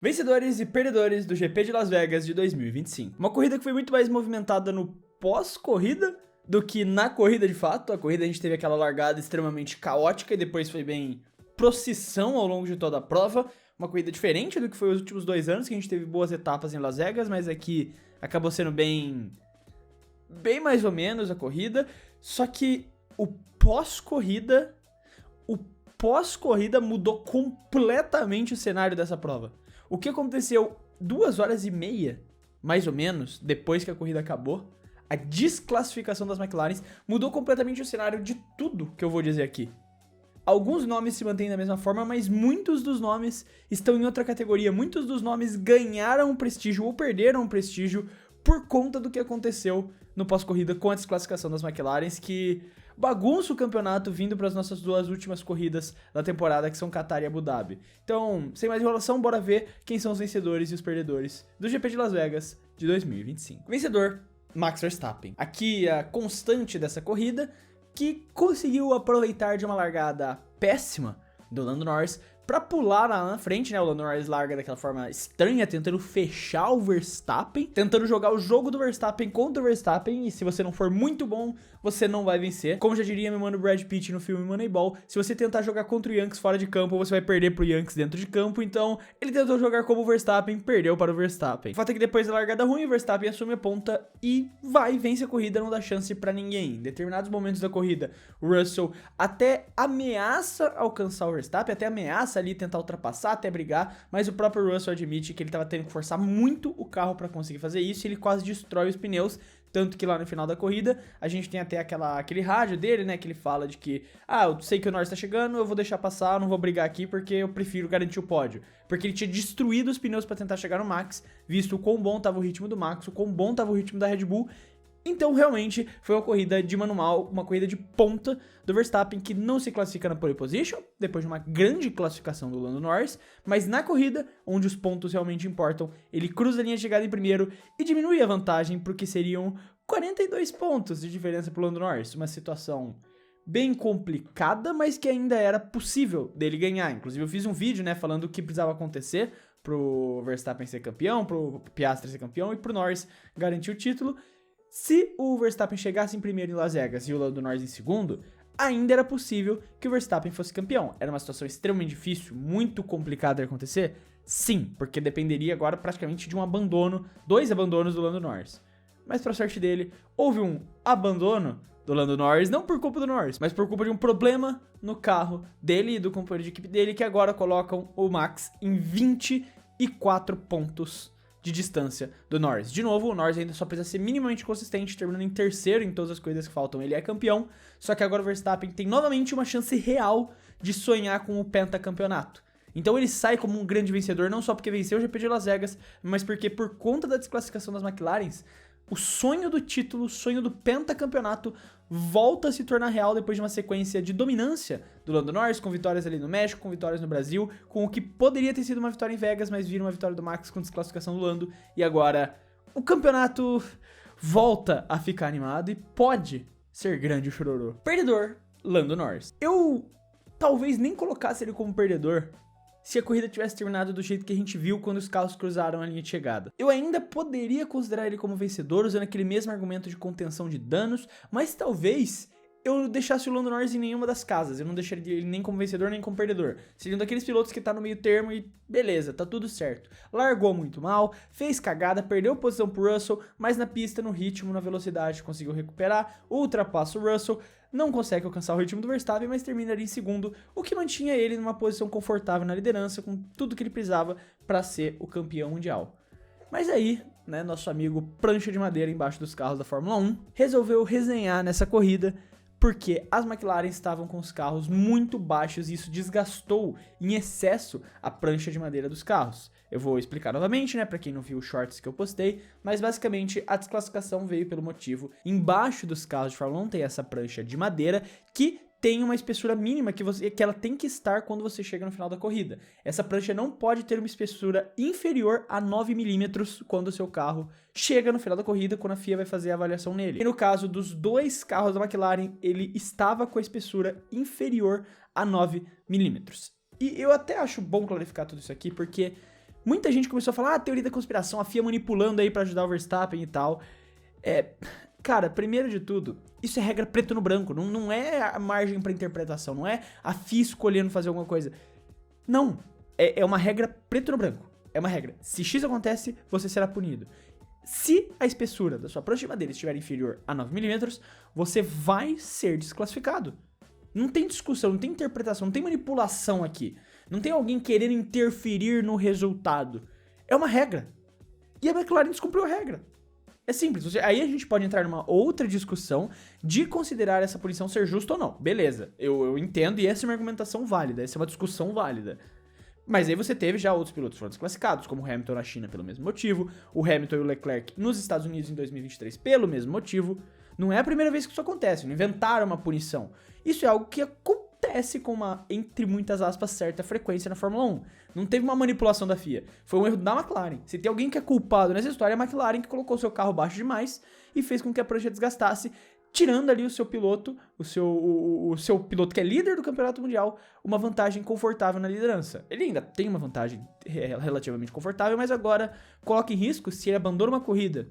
Vencedores e perdedores do GP de Las Vegas de 2025. Uma corrida que foi muito mais movimentada no pós-corrida do que na corrida de fato. A corrida a gente teve aquela largada extremamente caótica e depois foi bem procissão ao longo de toda a prova. Uma corrida diferente do que foi os últimos 2 anos, que a gente teve boas etapas em Las Vegas, mas aqui acabou sendo bem mais ou menos a corrida. Só que o pós-corrida mudou completamente o cenário dessa prova. O que aconteceu 2h30, mais ou menos, depois que a corrida acabou, a desclassificação das McLarens mudou completamente o cenário de tudo que eu vou dizer aqui. Alguns nomes se mantêm da mesma forma, mas muitos dos nomes estão em outra categoria. Muitos dos nomes ganharam prestígio ou perderam prestígio por conta do que aconteceu no pós-corrida com a desclassificação das McLarens, que bagunça o campeonato vindo para as nossas 2 últimas corridas da temporada, que são Qatar e Abu Dhabi. Então, sem mais enrolação, bora ver quem são os vencedores e os perdedores do GP de Las Vegas de 2025. Vencedor, Max Verstappen. Aqui a constante dessa corrida, que conseguiu aproveitar de uma largada péssima do Lando Norris pra pular lá na frente, né? O Lando Norris larga daquela forma estranha, tentando fechar o Verstappen, tentando jogar o jogo do Verstappen contra o Verstappen, e se você não for muito bom, você não vai vencer. Como já diria meu mano Brad Pitt no filme Moneyball, se você tentar jogar contra o Yankees fora de campo, você vai perder pro Yankees dentro de campo. Então, ele tentou jogar como o Verstappen, perdeu para o Verstappen. O fato é que depois da largada ruim, o Verstappen assume a ponta e vence a corrida, não dá chance pra ninguém. Em determinados momentos da corrida, o Russell até ameaça alcançar o Verstappen, até ameaça ali tentar ultrapassar, até brigar, mas o próprio Russell admite que ele tava tendo que forçar muito o carro pra conseguir fazer isso, e ele quase destrói os pneus. Tanto que lá no final da corrida, a gente tem até aquele rádio dele, né, que ele fala de que, eu sei que o Norris tá chegando, eu vou deixar passar, não vou brigar aqui porque eu prefiro garantir o pódio. Porque ele tinha destruído os pneus pra tentar chegar no Max, visto o quão bom tava o ritmo do Max, o quão bom tava o ritmo da Red Bull. Então, realmente, foi uma corrida de manual, uma corrida de ponta do Verstappen, que não se classifica na pole position, depois de uma grande classificação do Lando Norris, mas na corrida, onde os pontos realmente importam, ele cruza a linha de chegada em primeiro e diminui a vantagem para o que seriam 42 pontos de diferença para o Lando Norris. Uma situação bem complicada, mas que ainda era possível dele ganhar. Inclusive, eu fiz um vídeo, né, falando o que precisava acontecer pro Verstappen ser campeão, pro Piastri ser campeão e pro Norris garantir o título. Se o Verstappen chegasse em primeiro em Las Vegas e o Lando Norris em segundo, ainda era possível que o Verstappen fosse campeão. Era uma situação extremamente difícil, muito complicada de acontecer? Sim, porque dependeria agora praticamente de um abandono, 2 abandonos do Lando Norris. Mas pra sorte dele, houve um abandono do Lando Norris, não por culpa do Norris, mas por culpa de um problema no carro dele e do companheiro de equipe dele, que agora colocam o Max em 24 pontos de distância do Norris. De novo, o Norris ainda só precisa ser minimamente consistente, terminando em terceiro em todas as corridas que faltam, ele é campeão, só que agora o Verstappen tem novamente uma chance real de sonhar com o pentacampeonato. Então ele sai como um grande vencedor, não só porque venceu o GP de Las Vegas, mas porque por conta da desclassificação das McLarens, o sonho do título, o sonho do pentacampeonato volta a se tornar real depois de uma sequência de dominância do Lando Norris, com vitórias ali no México, com vitórias no Brasil, com o que poderia ter sido uma vitória em Vegas, mas vira uma vitória do Max com desclassificação do Lando, e agora o campeonato volta a ficar animado e pode ser grande o chororô. Perdedor, Lando Norris. Eu talvez nem colocasse ele como perdedor se a corrida tivesse terminado do jeito que a gente viu quando os carros cruzaram a linha de chegada. Eu ainda poderia considerar ele como vencedor, usando aquele mesmo argumento de contenção de danos, mas talvez eu deixasse o Lando Norris em nenhuma das casas. Eu não deixaria ele nem como vencedor, nem como perdedor. Seria um daqueles pilotos que tá no meio termo e beleza, tá tudo certo. Largou muito mal, fez cagada, perdeu posição pro Russell, mas na pista, no ritmo, na velocidade, conseguiu recuperar, ultrapassa o Russell, não consegue alcançar o ritmo do Verstappen, mas termina ali em segundo, o que mantinha ele numa posição confortável na liderança, com tudo que ele precisava para ser o campeão mundial. Mas aí, né, nosso amigo prancha de madeira embaixo dos carros da Fórmula 1 resolveu resenhar nessa corrida, porque as McLaren estavam com os carros muito baixos e isso desgastou em excesso a prancha de madeira dos carros. Eu vou explicar novamente, né, para quem não viu os shorts que eu postei, mas basicamente a desclassificação veio pelo motivo, embaixo dos carros de Fórmula 1 tem essa prancha de madeira que tem uma espessura mínima que ela tem que estar quando você chega no final da corrida. Essa prancha não pode ter uma espessura inferior a 9 milímetros quando o seu carro chega no final da corrida, quando a FIA vai fazer a avaliação nele. E no caso dos 2 carros da McLaren, ele estava com a espessura inferior a 9 milímetros. E eu até acho bom clarificar tudo isso aqui, porque Muita gente começou a falar, teoria da conspiração, a FIA manipulando aí pra ajudar o Verstappen e tal. Cara, primeiro de tudo, isso é regra preto no branco, não é a margem pra interpretação, não é a FIA escolhendo fazer alguma coisa. Não, é uma regra preto no branco, é uma regra. Se X acontece, você será punido. Se a espessura da sua prancha de madeira estiver inferior a 9mm, você vai ser desclassificado. Não tem discussão, não tem interpretação, não tem manipulação aqui. Não tem alguém querendo interferir no resultado. É uma regra. E a McLaren descumpriu a regra. É simples. Aí a gente pode entrar numa outra discussão de considerar essa punição ser justa ou não. Beleza, eu entendo e essa é uma argumentação válida, essa é uma discussão válida. Mas aí você teve já outros pilotos que foram desclassificados, como o Hamilton na China pelo mesmo motivo, o Hamilton e o Leclerc nos Estados Unidos em 2023 pelo mesmo motivo. Não é a primeira vez que isso acontece, não inventaram uma punição. Isso é algo que acontece com uma, entre muitas aspas, certa frequência na Fórmula 1. Não teve uma manipulação da FIA, foi um erro da McLaren. Se tem alguém que é culpado nessa história, é a McLaren, que colocou seu carro baixo demais e fez com que a prancha desgastasse, tirando ali o seu piloto, o seu piloto que é líder do campeonato mundial, uma vantagem confortável na liderança. Ele ainda tem uma vantagem relativamente confortável, mas agora coloca em risco se ele abandona uma corrida.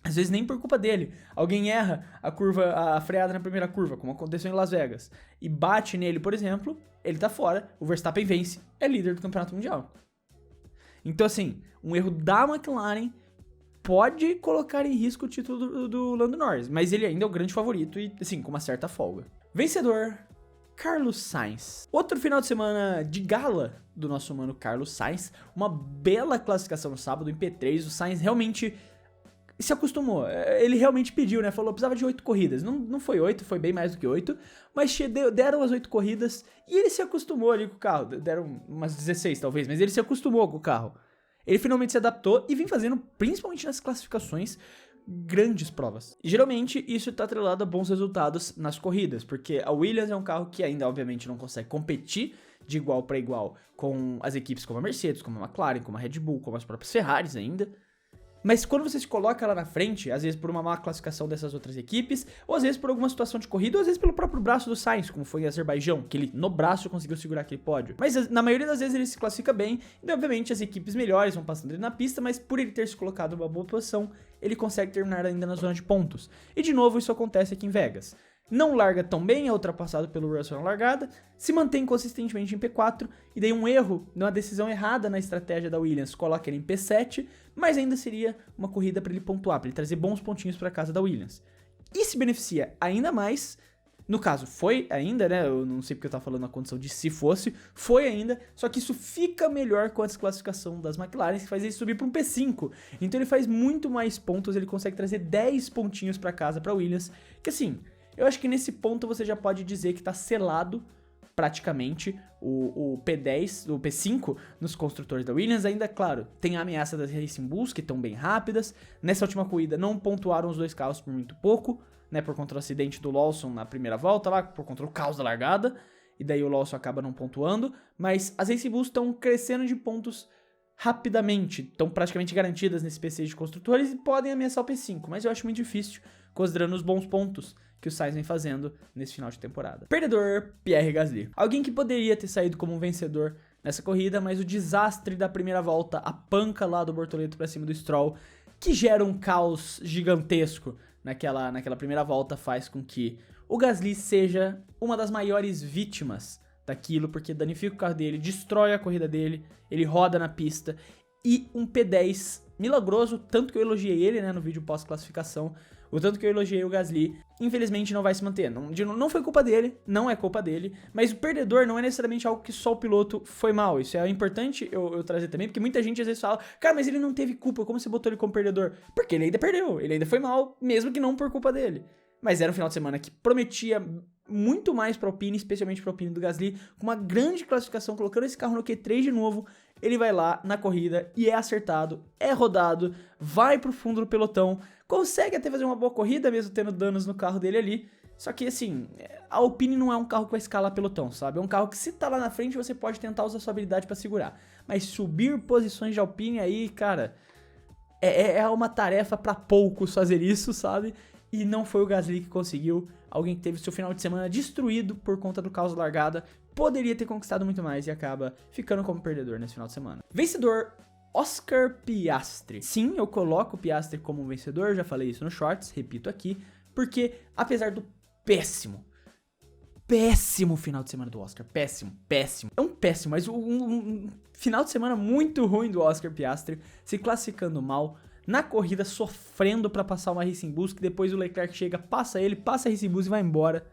Às vezes nem por culpa dele. Alguém erra a freada na primeira curva, como aconteceu em Las Vegas, e bate nele, por exemplo, ele tá fora, o Verstappen vence, é líder do campeonato mundial. Então assim, um erro da McLaren pode colocar em risco o título do Lando Norris, mas ele ainda é o grande favorito e, assim, com uma certa folga. Vencedor, Carlos Sainz. Outro final de semana de gala do nosso mano Carlos Sainz, uma bela classificação no sábado em P3, o Sainz realmente se acostumou, ele realmente pediu, né, falou, precisava de 8 corridas, não foi 8, foi bem mais do que 8, mas deram as 8 corridas e ele se acostumou ali com o carro, deram umas 16 talvez, mas ele se acostumou com o carro. Ele finalmente se adaptou e vem fazendo, principalmente nas classificações, grandes provas. E geralmente isso está atrelado a bons resultados nas corridas, porque a Williams é um carro que ainda obviamente não consegue competir de igual para igual com as equipes como a Mercedes, como a McLaren, como a Red Bull, como as próprias Ferraris ainda. Mas quando você se coloca lá na frente, às vezes por uma má classificação dessas outras equipes, ou às vezes por alguma situação de corrida, ou às vezes pelo próprio braço do Sainz, como foi em Azerbaijão, que ele no braço conseguiu segurar aquele pódio. Mas na maioria das vezes ele se classifica bem, e obviamente as equipes melhores vão passando ele na pista, mas por ele ter se colocado numa boa posição, ele consegue terminar ainda na zona de pontos. E de novo isso acontece aqui em Vegas. Não larga tão bem, é ultrapassado pelo Russell na largada, se mantém consistentemente em P4, e daí um erro, uma decisão errada na estratégia da Williams, coloca ele em P7, mas ainda seria uma corrida para ele pontuar, para ele trazer bons pontinhos para casa da Williams. E se beneficia ainda mais, no caso foi ainda, né, eu não sei porque eu tava falando na condição de se fosse, foi ainda, só que isso fica melhor com a desclassificação das McLaren, que faz ele subir para um P5, então ele faz muito mais pontos, ele consegue trazer 10 pontinhos para casa para Williams, que assim... Eu acho que nesse ponto você já pode dizer que tá selado praticamente o P10, o P5 nos construtores da Williams. Ainda, claro, tem a ameaça das Racing Bulls, que estão bem rápidas. Nessa última corrida não pontuaram os dois carros por muito pouco, né, por conta do acidente do Lawson na primeira volta lá, por conta do caos da largada. E daí o Lawson acaba não pontuando. Mas as Racing Bulls estão crescendo de pontos rapidamente, estão praticamente garantidas nesse P6 de construtores e podem ameaçar o P5. Mas eu acho muito difícil, considerando os bons pontos que o Sainz vem fazendo nesse final de temporada. Perdedor, Pierre Gasly. Alguém que poderia ter saído como um vencedor nessa corrida, mas o desastre da primeira volta, a panca lá do Bortoleto pra cima do Stroll, que gera um caos gigantesco naquela primeira volta, faz com que o Gasly seja uma das maiores vítimas daquilo, porque danifica o carro dele, destrói a corrida dele, ele roda na pista, e um P10 milagroso, tanto que eu elogiei ele, né, no vídeo pós-classificação, o tanto que eu elogiei o Gasly, infelizmente não vai se manter. Não foi culpa dele, não é culpa dele, mas o perdedor não é necessariamente algo que só o piloto foi mal. Isso é importante eu trazer também, porque muita gente às vezes fala, cara, mas ele não teve culpa, como você botou ele como perdedor? Porque ele ainda perdeu, ele ainda foi mal, mesmo que não por culpa dele. Mas era um final de semana que prometia muito mais pra Alpine, especialmente pra Alpine do Gasly, com uma grande classificação, colocando esse carro no Q3 de novo. Ele vai lá na corrida e é acertado, é rodado, vai pro fundo do pelotão, consegue até fazer uma boa corrida, mesmo tendo danos no carro dele ali. Só que assim, a Alpine não é um carro que vai escalar pelotão, sabe? É um carro que se tá lá na frente você pode tentar usar sua habilidade pra segurar. Mas subir posições de Alpine aí, cara, é uma tarefa pra poucos fazer isso, sabe? E não foi o Gasly que conseguiu. Alguém que teve seu final de semana destruído por conta do caos da largada, poderia ter conquistado muito mais e acaba ficando como perdedor nesse final de semana. Vencedor, Oscar Piastri. Sim, eu coloco o Piastri como um vencedor, já falei isso no Shorts, repito aqui, porque apesar do péssimo final de semana do Oscar, péssimo, é um péssimo, mas um final de semana muito ruim do Oscar Piastri, se classificando mal, na corrida sofrendo pra passar uma Racing Bulls, que depois o Leclerc chega, passa ele, passa a Racing Bulls e vai embora,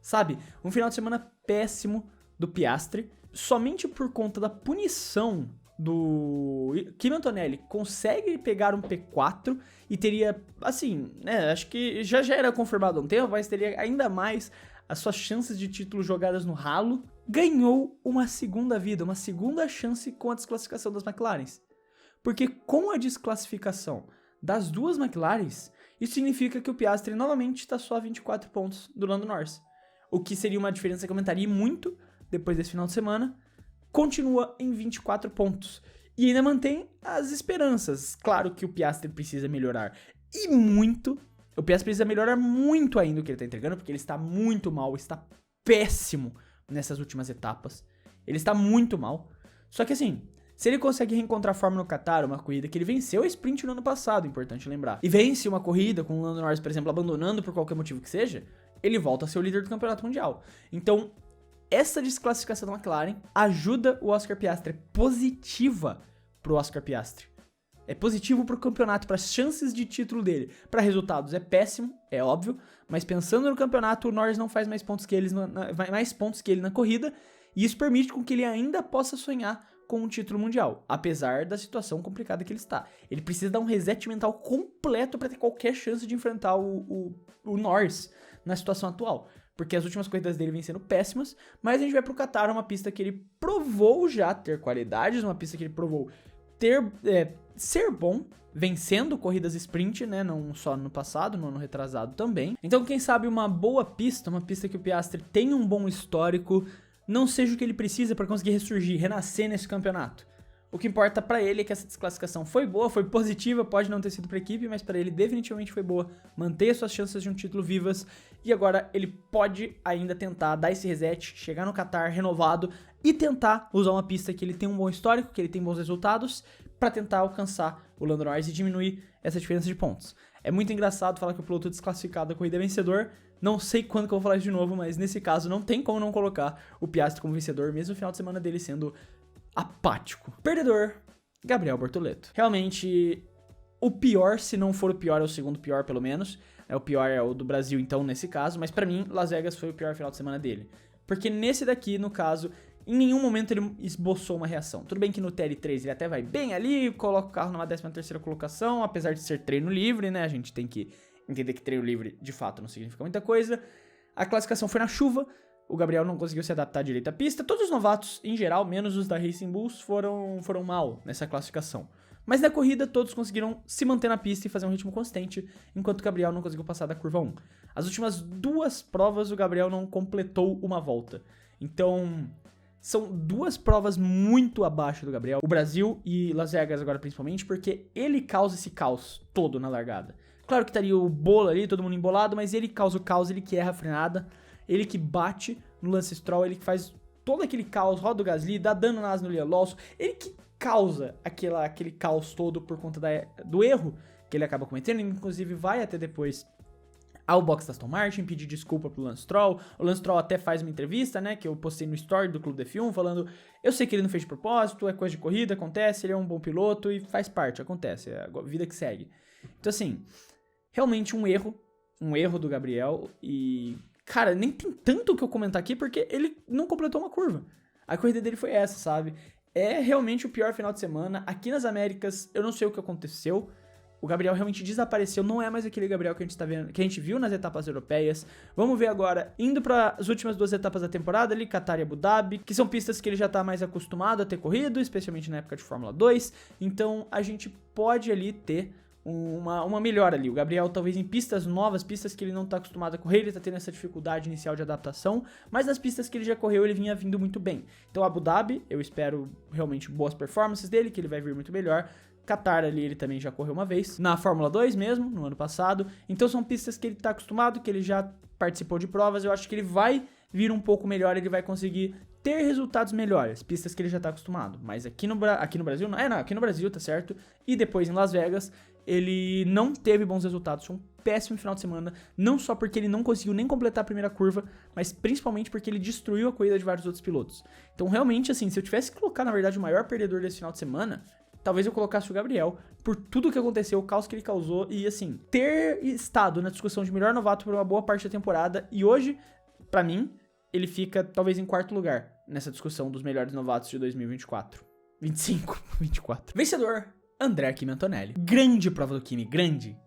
sabe? Um final de semana péssimo do Piastri, somente por conta da punição do Kimi Antonelli consegue pegar um P4 e teria, assim, né, acho que já era confirmado há um tempo, mas teria ainda mais as suas chances de título jogadas no ralo, ganhou uma segunda vida, uma segunda chance com a desclassificação das McLarens. Porque com a desclassificação das duas McLarens, isso significa que o Piastri novamente está só a 24 pontos do Lando Norris. O que seria uma diferença que aumentaria muito depois desse final de semana, continua em 24 pontos. E ainda mantém as esperanças. Claro que o Piastri precisa melhorar. E muito. O Piastri precisa melhorar muito ainda o que ele está entregando, porque ele está muito mal, está péssimo nessas últimas etapas. Ele está muito mal. Só que assim, se ele consegue reencontrar forma no Qatar, uma corrida que ele venceu a sprint no ano passado, importante lembrar, e vence uma corrida com o Lando Norris, por exemplo, abandonando por qualquer motivo que seja, ele volta a ser o líder do campeonato mundial. Então, essa desclassificação da McLaren ajuda o Oscar Piastri, é positiva pro Oscar Piastri. É positivo pro campeonato, para as chances de título dele. Para resultados é péssimo, é óbvio, mas pensando no campeonato, o Norris não faz mais pontos que ele na corrida, e isso permite com que ele ainda possa sonhar com um título mundial, apesar da situação complicada que ele está. Ele precisa dar um reset mental completo para ter qualquer chance de enfrentar o Norris na situação atual. Porque as últimas corridas dele vêm sendo péssimas, mas a gente vai pro Qatar, uma pista que ele provou já ter qualidades, uma pista que ele provou ser bom, vencendo corridas sprint, né, não só no passado, no ano retrasado também. Então, quem sabe uma boa pista, uma pista que o Piastri tem um bom histórico, não seja o que ele precisa para conseguir ressurgir, renascer nesse campeonato. O que importa pra ele é que essa desclassificação foi boa, foi positiva, pode não ter sido pra equipe, mas pra ele definitivamente foi boa, manter suas chances de um título vivas, e agora ele pode ainda tentar dar esse reset, chegar no Qatar renovado e tentar usar uma pista que ele tem um bom histórico, que ele tem bons resultados, pra tentar alcançar o Lando Norris e diminuir essa diferença de pontos. É muito engraçado falar que o piloto desclassificado da corrida é vencedor, não sei quando que eu vou falar isso de novo, mas nesse caso não tem como não colocar o Piastri como vencedor, mesmo no final de semana dele sendo apático. Perdedor, Gabriel Bortoleto. Realmente, o pior, se não for o pior, é o segundo pior, pelo menos. O pior é o do Brasil, então, nesse caso. Mas pra mim, Las Vegas foi o pior final de semana dele. Porque nesse daqui, no caso, em nenhum momento ele esboçou uma reação. Tudo bem que no TL3 ele até vai bem ali, coloca o carro numa 13ª colocação, apesar de ser treino livre, né? A gente tem que entender que treino livre, de fato, não significa muita coisa. A classificação foi na chuva. O Gabriel não conseguiu se adaptar direito à pista. Todos os novatos, em geral, menos os da Racing Bulls, foram mal nessa classificação. Mas na corrida, todos conseguiram se manter na pista e fazer um ritmo consistente, enquanto o Gabriel não conseguiu passar da curva 1. As últimas duas provas, o Gabriel não completou uma volta. Então, são duas provas muito abaixo do Gabriel. O Brasil e Las Vegas agora, principalmente, porque ele causa esse caos todo na largada. Claro que estaria o bolo ali, todo mundo embolado, mas ele causa o caos, ele que erra a frenada. Ele que bate no Lance Stroll, ele que faz todo aquele caos, roda o Gasly, dá dano na asa no Liam Lawson, ele que causa aquele caos todo por conta do erro que ele acaba cometendo, ele inclusive vai até depois ao box da Aston Martin, pedir desculpa pro Lance Stroll. O Lance Stroll até faz uma entrevista, né, que eu postei no story do Clube F1, falando, eu sei que ele não fez de propósito, é coisa de corrida, acontece, ele é um bom piloto e faz parte, acontece, é a vida que segue. Então assim, realmente um erro do Gabriel e... Cara, nem tem tanto o que eu comentar aqui, porque ele não completou uma curva. A corrida dele foi essa, sabe? É realmente o pior final de semana. Aqui nas Américas, eu não sei o que aconteceu. O Gabriel realmente desapareceu. Não é mais aquele Gabriel que a gente tá vendo, que a gente viu nas etapas europeias. Vamos ver agora, indo para as últimas duas etapas da temporada ali, Qatar e Abu Dhabi, que são pistas que ele já tá mais acostumado a ter corrido, especialmente na época de Fórmula 2. Então, a gente pode ali ter uma melhora ali. O Gabriel talvez em pistas novas, pistas que ele não tá acostumado a correr, ele tá tendo essa dificuldade inicial de adaptação, mas nas pistas que ele já correu, ele vinha vindo muito bem. Então Abu Dhabi, eu espero realmente boas performances dele, que ele vai vir muito melhor. Qatar ali ele também já correu uma vez, na Fórmula 2 mesmo, no ano passado. Então são pistas que ele tá acostumado, que ele já participou de provas, eu acho que ele vai vir um pouco melhor, ele vai conseguir ter resultados melhores, pistas que ele já tá acostumado. Mas aqui no Brasil, aqui no Brasil, tá certo? E depois em Las Vegas, ele não teve bons resultados, foi um péssimo final de semana, não só porque ele não conseguiu nem completar a primeira curva, mas principalmente porque ele destruiu a corrida de vários outros pilotos. Então realmente, assim, se eu tivesse que colocar, na verdade, o maior perdedor desse final de semana, talvez eu colocasse o Gabriel, por tudo que aconteceu, o caos que ele causou e, assim, ter estado na discussão de melhor novato por uma boa parte da temporada. E hoje, pra mim, ele fica talvez em quarto lugar nessa discussão dos melhores novatos de 2024. 25, 24. Vencedor, André Kimi Antonelli. Grande prova do Kimi,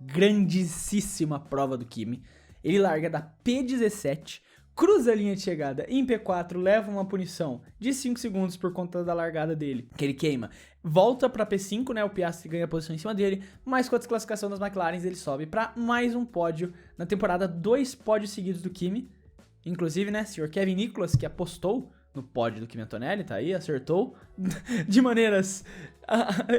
grandíssima prova do Kimi. Ele larga da P17, cruza a linha de chegada em P4, leva uma punição de 5 segundos por conta da largada dele, que ele queima. Volta pra P5, né, o Piastri ganha a posição em cima dele, mas com a desclassificação das McLarens ele sobe pra mais um pódio na temporada, 2 pódios seguidos do Kimi. Inclusive, né, senhor Kevin Nicholas, que apostou no pódio do Kimi Antonelli, tá aí, acertou de maneiras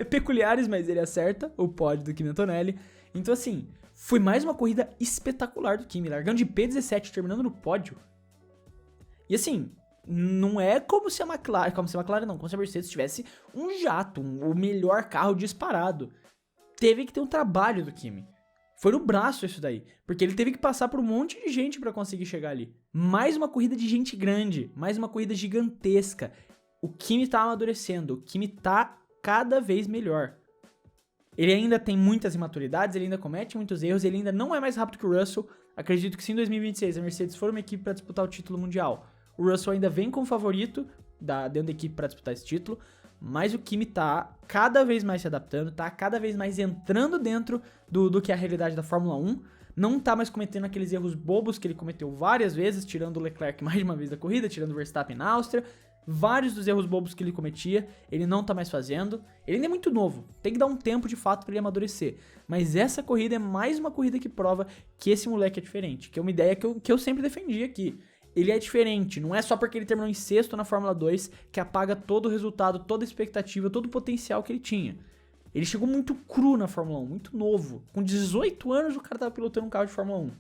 peculiares, mas ele acerta o pódio do Kimi Antonelli. Então, assim, foi mais uma corrida espetacular do Kimi, largando de P17, terminando no pódio. E assim, não é como se a McLaren, como se a Mercedes tivesse um jato, o melhor carro disparado. Teve que ter um trabalho do Kimi. Foi no braço isso daí, porque ele teve que passar por um monte de gente pra conseguir chegar ali. Mais uma corrida de gente grande, mais uma corrida gigantesca. O Kimi tá amadurecendo, o Kimi tá cada vez melhor. Ele ainda tem muitas imaturidades, ele ainda comete muitos erros, ele ainda não é mais rápido que o Russell. Acredito que se em 2026 a Mercedes for uma equipe pra disputar o título mundial, o Russell ainda vem como favorito dentro da equipe pra disputar esse título. Mas o Kimi tá cada vez mais se adaptando, tá cada vez mais entrando dentro do que é a realidade da Fórmula 1. Não tá mais cometendo aqueles erros bobos que ele cometeu várias vezes, tirando o Leclerc mais de uma vez da corrida, tirando o Verstappen na Áustria. Vários dos erros bobos que ele cometia, ele não tá mais fazendo. Ele ainda é muito novo, tem que dar um tempo de fato pra ele amadurecer. Mas essa corrida é mais uma corrida que prova que esse moleque é diferente, que é uma ideia que eu sempre defendi aqui. Ele é diferente, não é só porque ele terminou em sexto na Fórmula 2 que apaga todo o resultado, toda a expectativa, todo o potencial que ele tinha. Ele chegou muito cru na Fórmula 1, muito novo. Com 18 anos o cara tava pilotando um carro de Fórmula 1.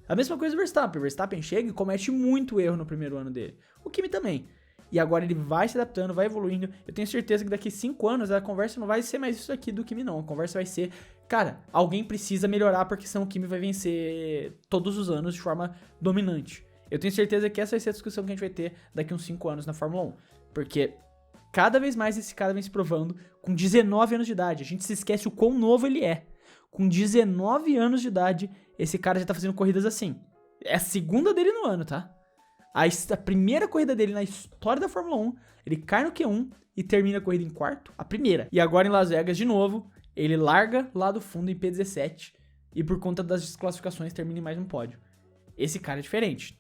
A mesma coisa do Verstappen. O Verstappen chega e comete muito erro no primeiro ano dele. O Kimi também. E agora ele vai se adaptando, vai evoluindo. Eu tenho certeza que daqui 5 anos a conversa não vai ser mais isso aqui do Kimi não. A conversa vai ser, cara, alguém precisa melhorar porque senão o Kimi vai vencer todos os anos de forma dominante. Eu tenho certeza que essa vai ser a discussão que a gente vai ter daqui uns 5 anos na Fórmula 1. Porque cada vez mais esse cara vem se provando com 19 anos de idade. A gente se esquece o quão novo ele é. Com 19 anos de idade, esse cara já tá fazendo corridas assim. É a segunda dele no ano, tá? A primeira corrida dele na história da Fórmula 1, ele cai no Q1 e termina a corrida em quarto, a primeira. E agora em Las Vegas, de novo, ele larga lá do fundo em P17 e por conta das desclassificações termina em mais um pódio. Esse cara é diferente.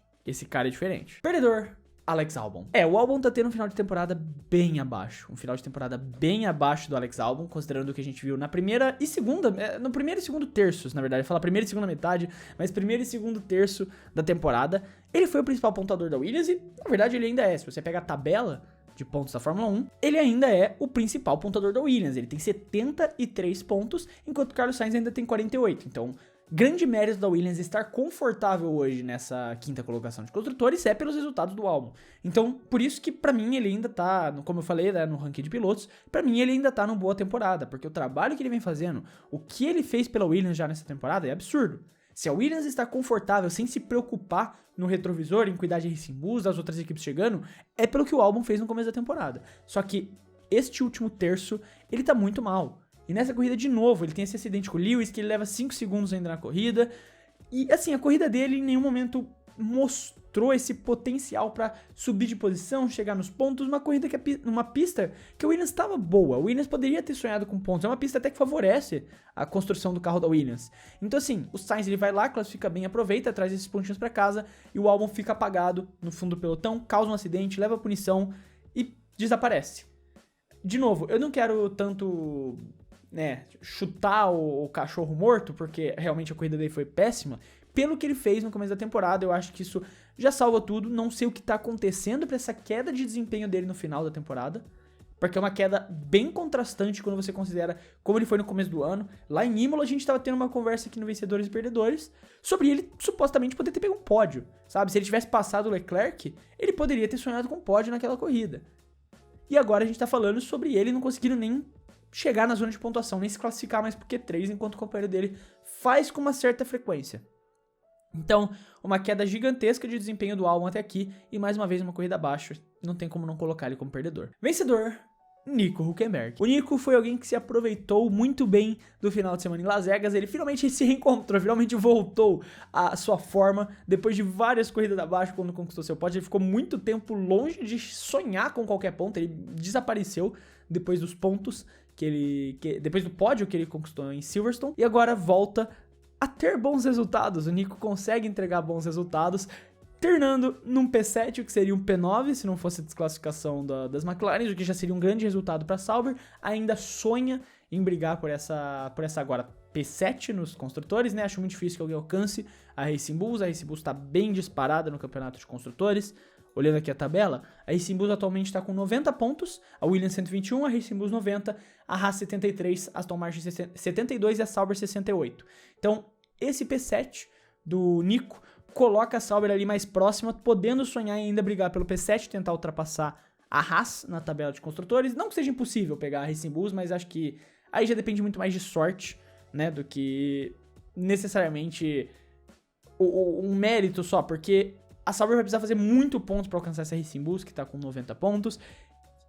Perdedor, Alex Albon. O Albon tá tendo um final de temporada bem abaixo. Um final de temporada bem abaixo do Alex Albon, considerando o que a gente viu na primeira e segunda... No primeiro e segundo terços, na verdade. Falar primeira e segunda metade, mas primeiro e segundo terço da temporada. Ele foi o principal pontuador da Williams e, na verdade, ele ainda é. Se você pega a tabela de pontos da Fórmula 1, ele ainda é o principal pontuador da Williams. Ele tem 73 pontos, enquanto o Carlos Sainz ainda tem 48. Então... grande mérito da Williams estar confortável hoje nessa quinta colocação de construtores é pelos resultados do Albon. Então, por isso que pra mim ele ainda tá, como eu falei, né, no ranking de pilotos, pra mim ele ainda tá numa boa temporada, porque o trabalho que ele vem fazendo, o que ele fez pela Williams já nessa temporada é absurdo. Se a Williams está confortável, sem se preocupar no retrovisor, em cuidar de Racing Bulls, das outras equipes chegando, é pelo que o Albon fez no começo da temporada. Só que este último terço, ele tá muito mal. E nessa corrida, de novo, ele tem esse acidente com o Lewis, que ele leva 5 segundos ainda na corrida. E, assim, a corrida dele em nenhum momento mostrou esse potencial pra subir de posição, chegar nos pontos. Uma corrida uma pista que a Williams estava boa. A Williams poderia ter sonhado com pontos. É uma pista até que favorece a construção do carro da Williams. Então, assim, o Sainz ele vai lá, classifica bem, aproveita, traz esses pontinhos pra casa. E o Albon fica apagado no fundo do pelotão, causa um acidente, leva a punição e desaparece. De novo, eu não quero tanto... chutar o cachorro morto, porque realmente a corrida dele foi péssima, pelo que ele fez no começo da temporada. Eu acho que isso já salva tudo. Não sei o que tá acontecendo pra essa queda de desempenho dele no final da temporada, porque é uma queda bem contrastante quando você considera como ele foi no começo do ano. Lá em Imola a gente tava tendo uma conversa aqui no Vencedores e Perdedores sobre ele supostamente poder ter pego um pódio, sabe? Se ele tivesse passado o Leclerc, ele poderia ter sonhado com um pódio naquela corrida. E agora a gente tá falando sobre ele não conseguindo nem chegar na zona de pontuação, nem se classificar mais pro Q3, enquanto o companheiro dele faz com uma certa frequência. Então, uma queda gigantesca de desempenho do Albon até aqui, e mais uma vez uma corrida abaixo, não tem como não colocar ele como perdedor. Vencedor, Nico Hülkenberg. O Nico foi alguém que se aproveitou muito bem do final de semana em Las Vegas, ele finalmente se reencontrou, finalmente voltou à sua forma, depois de várias corridas abaixo quando conquistou seu pódio. Ele ficou muito tempo longe de sonhar com qualquer ponto, ele desapareceu depois dos pontos depois do pódio que ele conquistou em Silverstone, e agora volta a ter bons resultados. O Nico consegue entregar bons resultados, terminando num P7, o que seria um P9 se não fosse a desclassificação das McLaren, o que já seria um grande resultado para Sauber. Ainda sonha em brigar por essa agora P7 nos construtores, né? Acho muito difícil que alguém alcance a Racing Bulls. A Racing Bulls está bem disparada no campeonato de construtores. Olhando aqui a tabela, a Racing Bulls atualmente está com 90 pontos, a Williams 121, a Racing Bulls 90, a Haas 73, a Aston Martin 72 e a Sauber 68. Então, esse P7 do Nico coloca a Sauber ali mais próxima, podendo sonhar em ainda brigar pelo P7, tentar ultrapassar a Haas na tabela de construtores. Não que seja impossível pegar a Racing Bulls, mas acho que aí já depende muito mais de sorte, né, do que necessariamente um mérito só, porque a Sauber vai precisar fazer muito pontos para alcançar essa Racing Bulls, que tá com 90 pontos,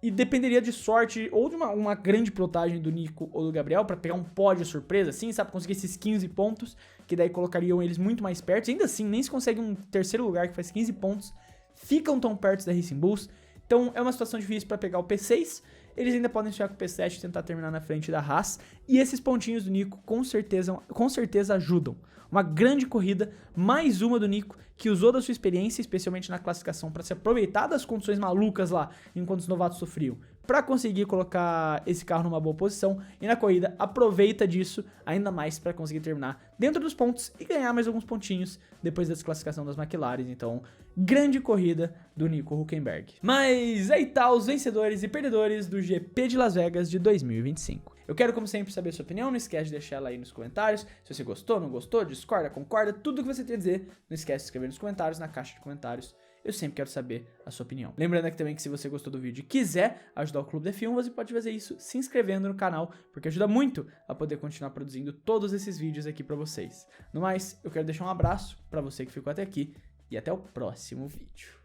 e dependeria de sorte ou de uma grande pilotagem do Nico ou do Gabriel para pegar um pódio surpresa, assim, sabe, conseguir esses 15 pontos, que daí colocariam eles muito mais perto. E ainda assim, nem se consegue um terceiro lugar que faz 15 pontos, ficam tão perto da Racing Bulls. Então é uma situação difícil para pegar o P6, eles ainda podem chegar com o P7 e tentar terminar na frente da Haas, e esses pontinhos do Nico com certeza ajudam. Uma grande corrida, mais uma do Nico, que usou da sua experiência, especialmente na classificação, para se aproveitar das condições malucas lá, enquanto os novatos sofriam, para conseguir colocar esse carro numa boa posição, e na corrida aproveita disso ainda mais para conseguir terminar dentro dos pontos e ganhar mais alguns pontinhos depois da desclassificação das McLaren. Então, grande corrida do Nico Hülkenberg. Mas aí tá os vencedores e perdedores do GP de Las Vegas de 2025. Eu quero, como sempre, saber a sua opinião, não esquece de deixar ela aí nos comentários. Se você gostou, não gostou, discorda, concorda, tudo que você tem a dizer, não esquece de escrever nos comentários, na caixa de comentários. Eu sempre quero saber a sua opinião. Lembrando aqui também que se você gostou do vídeo e quiser ajudar o Clube F1, você pode fazer isso se inscrevendo no canal, porque ajuda muito a poder continuar produzindo todos esses vídeos aqui pra vocês. No mais, eu quero deixar um abraço pra você que ficou até aqui e até o próximo vídeo.